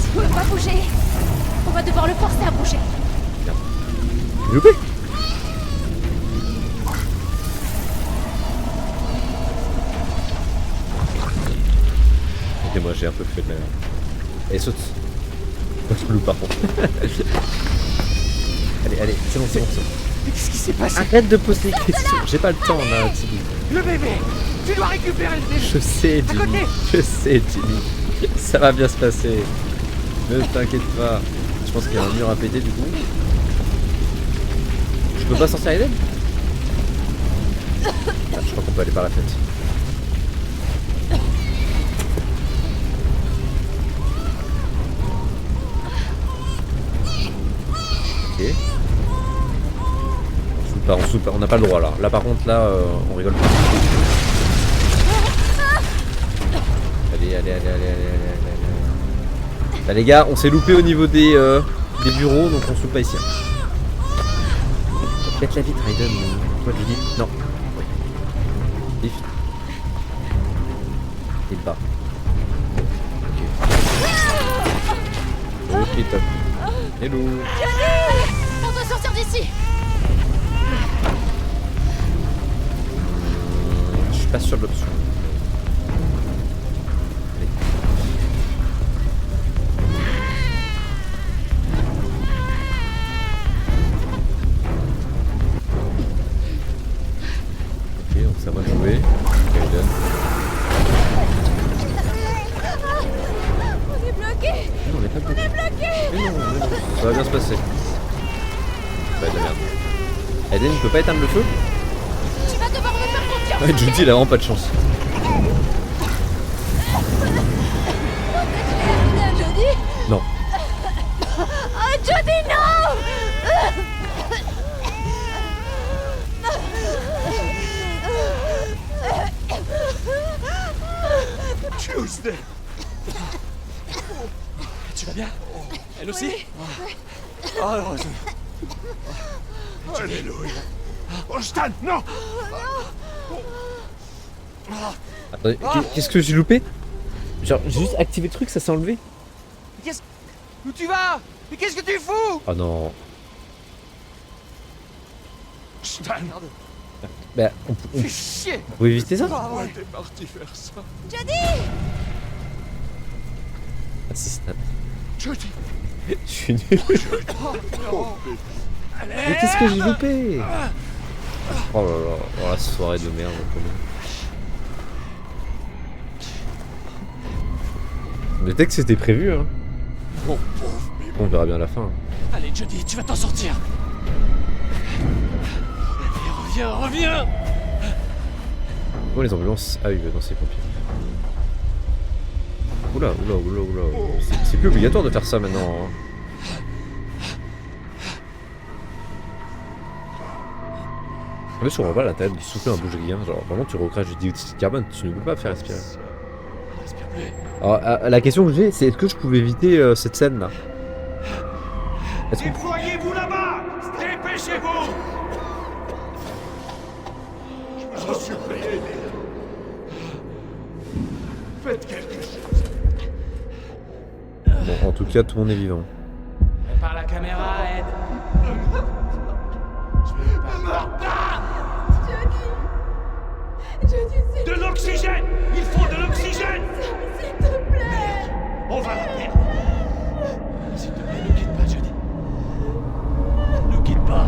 Tu peux pas bouger. On va devoir le forcer à bouger. Loupé. Ok, moi j'ai un peu fait de la... Allez, saute. Moi je me loupe par contre. Allez, c'est bon. Mais qu'est-ce qui s'est passé? Arrête de poser des questions. J'ai pas le temps là, Jimmy. Le bébé. Tu dois récupérer le bébé. Je sais, Jimmy. côté. Je sais, Jimmy. Ça va bien se passer. Ne t'inquiète pas. Je pense qu'il y a un mur à péter du coup. Je peux pas sortir Eden? Ah, je crois qu'on peut aller par la fenêtre. Ok. On n'a pas le droit là. Là par contre là on rigole pas. Allez. Bah les gars, on s'est loupé au niveau des bureaux donc on se loupe pas ici. Pète la vitre Aiden. Toi je dis non. Oui. Lift. Et bas. Ok top. Hello. On doit sortir d'ici. Je suis pas sûr de l'option. Allez. Ok, donc ça va jouer. Aiden. On est bloqué. Non, on est pas bloqué. Bloqué. Mais non. Ça va bien se passer. Ça va être de la merde. Aiden, il peut pas éteindre le feu? Tu vas devoir me faire confiance. Ouais, Jody, il a vraiment pas de chance. Jody. Non. Oh, Jody, non. Tuesday. Tu vas bien? Elle aussi? Alléluia. Oh, Stan, non. Attendez, qu'est-ce que j'ai loupé? Genre, j'ai juste activé le truc, ça s'est enlevé? Où tu vas? Mais qu'est-ce que tu fous? Oh non. Stan, Bah, on Fais chier. peut éviter ça? pourquoi t'es parti faire ça? Ah, si, Stan. Jody. Je suis nul. Mais qu'est-ce que j'ai loupé? Oh là là, oh la soirée de merde. Le texte c'était prévu, hein. Mon pauvre bébé. On verra bien à la fin. Allez, Jody, tu vas t'en sortir. Allez, reviens. Oh, les ambulances. Ah oui, non, c'est pompiers. Oula. C'est plus obligatoire de faire ça maintenant. Hein. Mais je comprends pas la tête de souffler un bouche-rien. Genre, vraiment, tu recraches du dioxyde de carbone, tu ne peux pas faire respirer. Respire plus. Alors, la question que j'ai, c'est est-ce que je pouvais éviter cette scène-là? Est-ce que... Déployez-vous là-bas! Dépêchez-vous! Je vous en supplie, aidez-le. Faites quelque chose. Bon, en tout cas, tout le monde est vivant. Par la caméra, Ed. Jody, s'il De l'oxygène! Il faut de l'oxygène! te plaît. On va la perdre! S'il te plaît, ne quitte pas, Jody. Ne quitte pas.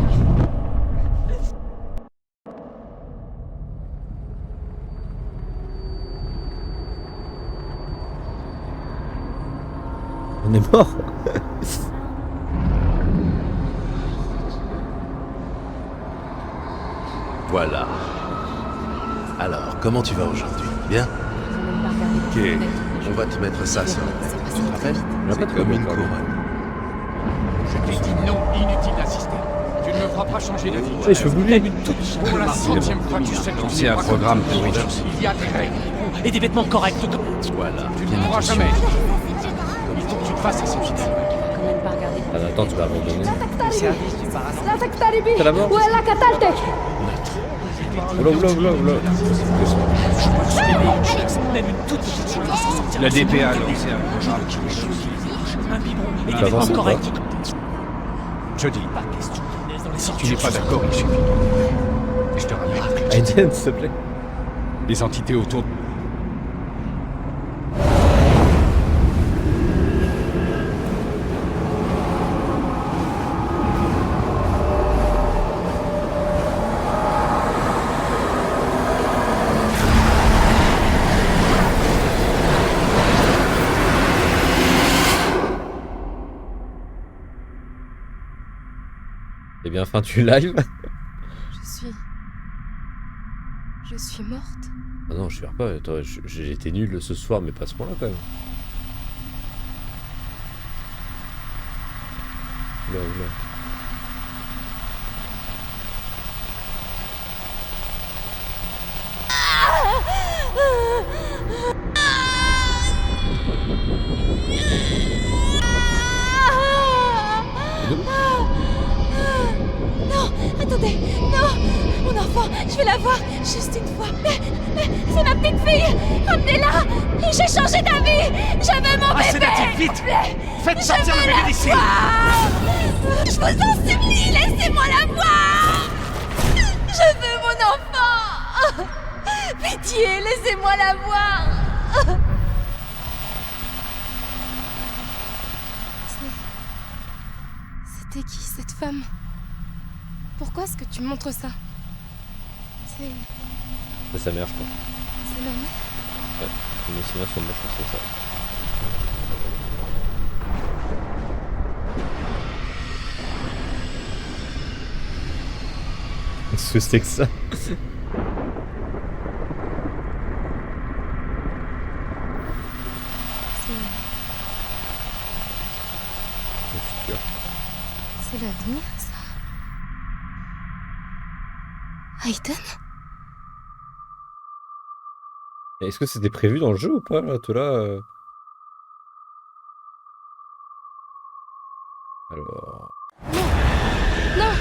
On est mort. Voilà. Alors, comment tu vas aujourd'hui? Bien? Ok, on va te mettre ça sur la tête. Tu te rappelles? On a pas C'est de comme une problème. couronne. Je t'ai dit non, inutile d'insister. Tu ne me feras pas changer de vie. Les cheveux boulés. Pour la 100e fois, tu sais que C'est un programme pour Il riches. y a des règles. Et des vêtements corrects. Voilà. Tu ne pourras jamais. Il faut que tu te fasses à ce fidèle. Ah, attends, tu vas abandonner. T'as T'as la mort? Oula. Même une toute petite chose. La DPA a lancé un programme. Un biberon et des Tu avances vêtements ou pas? corrects. Jeudi, Pas question de laisse dans les tu sorties. n'es pas d'accord, il suffit. Et je te rappelle, Aiden, s'il te plaît. les entités autour. Eh bien, fin du live. Je suis morte. Ah non, je ne pas. Attends, j'ai été nul ce soir, mais pas à ce point-là quand même. Oula. Non, attendez, non, mon enfant, je vais la voir, juste une fois. Mais c'est ma petite fille, ramenez-la. J'ai changé d'avis, je veux mon Ah, bébé. Sédatif, vite. Faites sortir le bébé d'ici. Je vous en supplie, laissez-moi la voir. Je veux mon enfant. Pitié, laissez-moi la voir. C'était qui cette femme? Pourquoi est-ce que tu montres ça? C'est C'est sa mère, je crois. c'est normal. Ouais, mes souvenirs sont bons, je pense que c'est ça. Qu'est-ce que c'est que ça? Le futur. C'est l'avenir, ça. Aiden? Est-ce que c'était prévu dans le jeu ou pas là, tout là Alors. Non!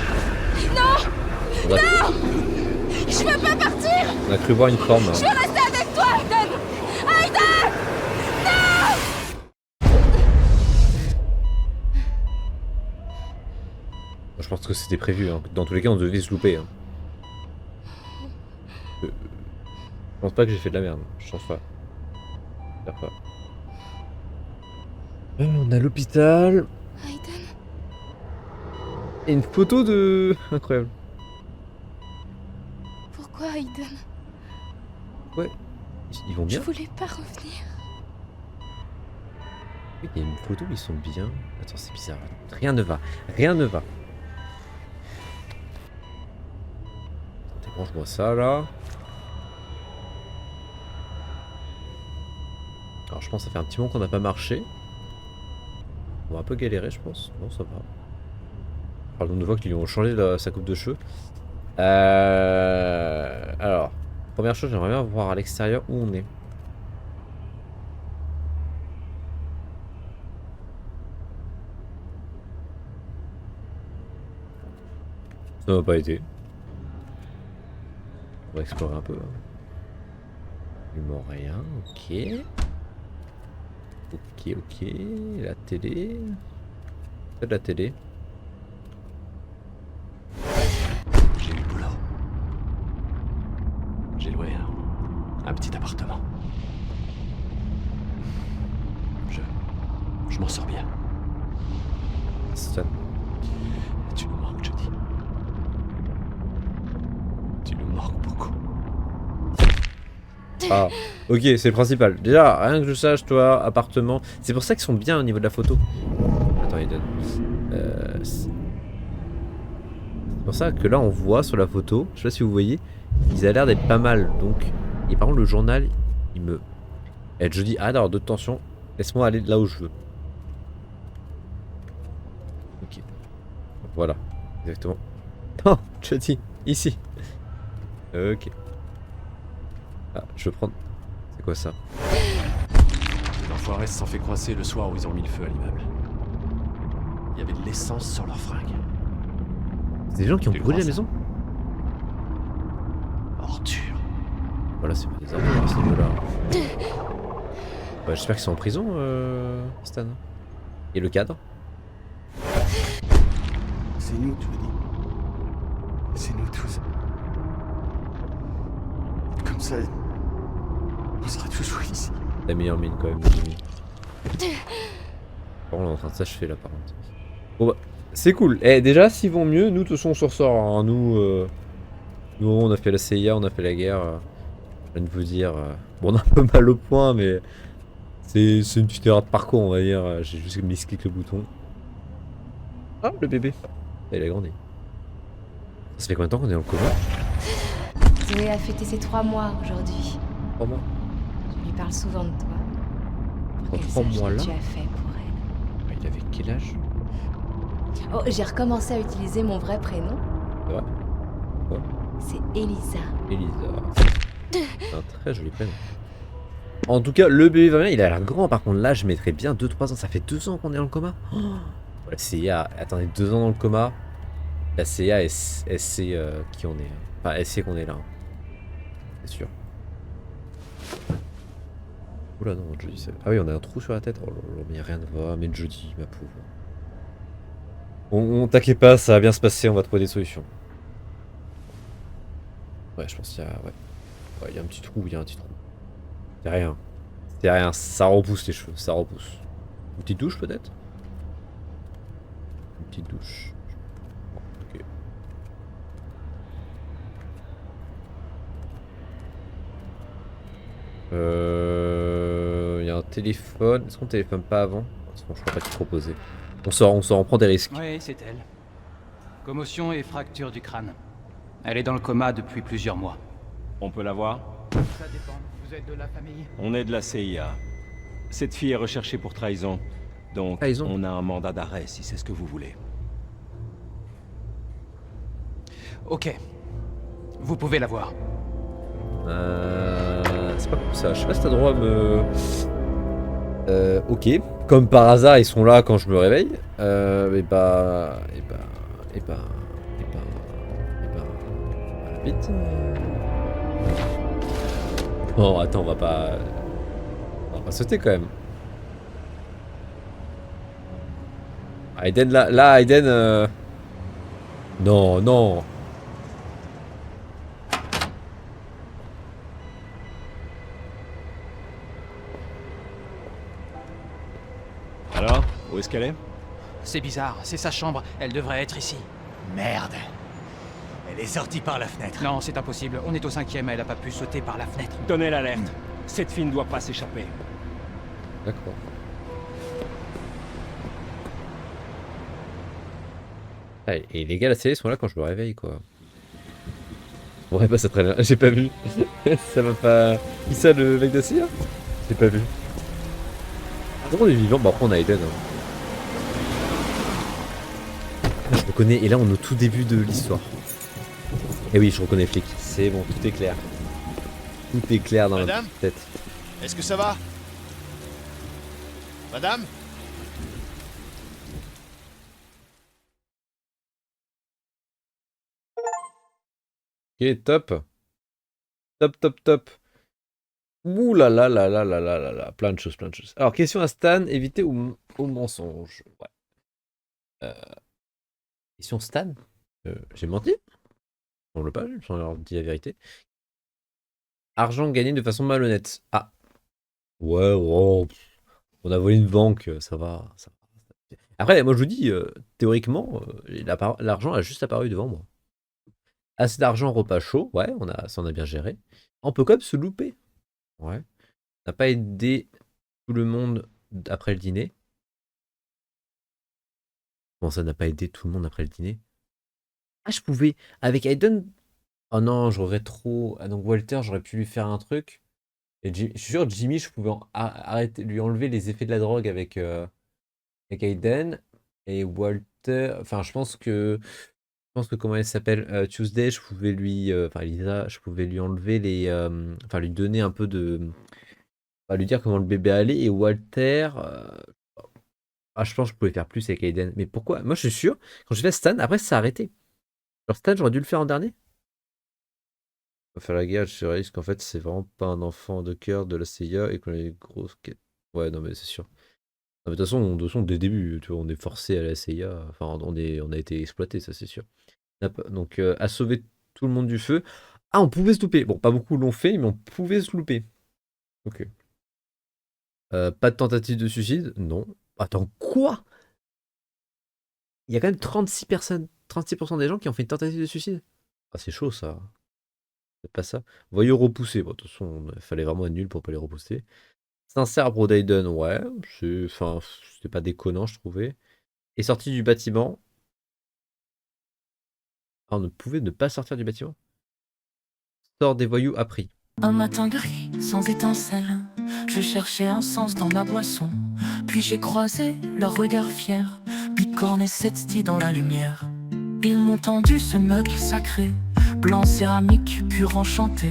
Non! On a, Je veux pas partir! on a cru voir une forme. Je veux rester avec toi, Aiden! Aiden! Je pense que c'était prévu. Hein. Dans tous les cas, on devait se louper. Hein. Je pense pas que j'ai fait de la merde. Je pense pas. J'espère pas. On a l'hôpital. Aiden? Et une photo de... Incroyable. Pourquoi Aiden? Ouais. Ils vont Je bien. voulais pas revenir. Oui, il y a une photo où ils sont bien. Attends, c'est bizarre. Rien ne va. Rien ne va. Débranche-moi ça là. Alors je pense que ça fait un petit moment qu'on n'a pas marché. On va un peu galérer je pense. Non ça va. Par le nombre de fois qu'ils lui ont changé sa coupe de cheveux. Alors, première chose, j'aimerais bien voir à l'extérieur où on est. Ça n'a pas été. On va explorer un peu. Il m'en rien, ok. Ok. La télé. C'est de la télé. J'ai eu le boulot. J'ai loué un petit appartement. Je m'en sors bien. Ça. Tu nous manques, Jody. Tu nous manques beaucoup. Ah, ok, c'est le principal. Déjà, rien que je sache, toi, appartement. C'est pour ça qu'ils sont bien au niveau de la photo. Attends, Aiden. C'est pour ça que là, on voit sur la photo, je sais pas si vous voyez, ils a l'air d'être pas mal. Donc, et par contre, le journal, il me. Et je dis, ah, d'avoir d'autres tensions, laisse-moi aller là où je veux. Ok. Voilà, exactement. Non, je dis, ici. Ok. Ah, je vais prendre. C'est quoi ça? L'enfoiré s'en fait coincer le soir où ils ont mis le feu à l'immeuble. Il y avait de l'essence sur leurs fringues. C'est des gens qui ont brûlé la maison? Ordure. Voilà, c'est pas des armes à ce niveau-là. Bah, j'espère qu'ils sont en prison, Stan. Et le cadre? C'est nous, tu me dis. C'est nous tous. Comme ça, on sera toujours ici. La meilleure mine quand même, Jimmy. Bon, on est en train de s'achever là par contre. Bon bah, c'est cool. Eh, déjà, s'ils vont mieux, nous de toute façon on se ressort. Hein. Nous, on a fait la CIA, on a fait la guerre. Je viens de vous dire. Bon, on a un peu mal au point, mais c'est une petite erreur de parcours, on va dire. J'ai juste miscliqué le bouton. Ah, le bébé. Il a grandi. Ça fait combien de temps qu'on est dans le coma? Zoé a fêté ses 3 mois aujourd'hui. 3 mois. Je lui parle souvent de toi. Pour qu'elle 3 sache ce mois que là tu as fait pour elle. Il avait quel âge? Oh, j'ai recommencé à utiliser mon vrai prénom. C'est vrai? Quoi? C'est Elisa. Elisa. C'est un très joli prénom. En tout cas, le bébé va bien, il a l'air grand. Par contre, là, je mettrais bien 2-3 ans. Ça fait 2 ans qu'on est dans le coma. Oh, la CIA, attendez, 2 ans dans le coma. La CIA, elle sait qui on est. Enfin, elle sait qu'on est là. C'est sûr. Oula, non, Jody, c'est. Ah oui, on a un trou sur la tête. Oh là là, mais rien ne va. Mais Jody, ma pauvre. On t'inquiète pas, ça va bien se passer, on va trouver des solutions. Ouais, je pense qu'il y a. Ouais, il y a un petit trou, C'est rien. C'est rien, ça repousse les cheveux, ça repousse. Une petite douche peut-être? Une petite douche. Ok. Il y a un téléphone. Est-ce qu'on téléphone pas avant? Parce que je crois pas qu'il proposait. On sort, on prend des risques. Oui, c'est elle. Commotion et fracture du crâne. Elle est dans le coma depuis plusieurs mois. On peut la voir? Ça dépend. Vous êtes de la famille? On est de la CIA. Cette fille est recherchée pour trahison. Donc, on a un mandat d'arrêt si c'est ce que vous voulez. Ok. Vous pouvez la voir. C'est pas comme ça. Je sais pas si t'as droit à me. Ok. Comme par hasard, ils sont là quand je me réveille. Vite. Bon, attends, on va pas sauter quand même. Aiden, là, Aiden. Non, non. Alors, où est-ce qu'elle est? C'est bizarre, c'est sa chambre. Elle devrait être ici. Merde. Elle est sortie par la fenêtre. Non, c'est impossible. On est au 5e, elle a pas pu sauter par la fenêtre. Donnez l'alerte. Cette fille ne doit pas s'échapper. D'accord. Ah, et les gars, la série sont là quand je me réveille, quoi. Ouais, bah ça traîne. J'ai pas vu. Ça va pas. Qui ça, le mec d'Acia? J'ai pas vu. Ah, on est vivant. Bah après, on a Aiden. Hein. Je reconnais. Et là, on est au tout début de l'histoire. Et oui, je reconnais Flic. C'est bon, tout est clair. Tout est clair dans Madame, ma tête. est-ce que ça va? Madame? Ok, top. Top, top, top. Ouh là là là là là là là là. Plein de choses, plein de choses. Alors, question à Stan, éviter au mensonge. Ouais. Question Stan j'ai menti? On l'a pas vu, on leur dit la vérité. Argent gagné de façon malhonnête. Ah. Ouais, oh, on a volé une banque, ça va. Ça va. Après, moi je vous dis, théoriquement, l'argent a juste apparu devant moi. Assez d'argent, repas chaud, ouais, ça on a bien géré. On peut quand même se louper. Ouais. On n'a pas aidé tout le monde après le dîner. Bon, ça n'a pas aidé tout le monde après le dîner. Ah, je pouvais. Avec Aiden. Oh non, je regrette trop. Ah, donc Walter, j'aurais pu lui faire un truc. Et je suis sûr, Jimmy, je pouvais arrêter, lui enlever les effets de la drogue avec Aiden. Et Walter. Enfin, je pense que comment elle s'appelle Tuesday, je pouvais lui. Enfin, Lisa, je pouvais lui enlever les. Enfin, lui donner un peu de. Lui dire comment le bébé allait. Et Walter. Ah, je pense que je pouvais faire plus avec Aiden. Mais pourquoi? Moi, je suis sûr, quand j'ai fait Stan, après, ça a arrêté. Genre, Stan, j'aurais dû le faire en dernier. On va faire la guerre, je réalise qu'en fait, c'est vraiment pas un enfant de cœur de la CIA et qu'on a des grosses quêtes. Ouais, non, mais c'est sûr. Non, mais de toute façon, dès le début, tu vois, on est forcé à la CIA. Enfin, on a été exploité, ça, c'est sûr. Donc, à sauver tout le monde du feu. Ah, on pouvait se louper. Bon, pas beaucoup l'ont fait, mais on pouvait se louper. Ok. Pas de tentative de suicide? Non. Attends, quoi? Il y a quand même 36% des gens qui ont fait une tentative de suicide. Ah, c'est chaud, ça. C'est pas ça. Voyez repousser. Bon, de toute façon, il fallait vraiment être nul pour pas les repousser. Sincère Bro d'Aiden, ouais. C'était pas déconnant, je trouvais. Et sorti du bâtiment. Ah, on ne pouvait ne pas sortir du bâtiment. Sort des voyous appris. Un matin gris, sans étincelle, je cherchais un sens dans ma boisson. Puis j'ai croisé leur regard fier, bicorne et Setsti dans la lumière. Ils m'ont tendu ce mug sacré, blanc céramique, pur enchanté.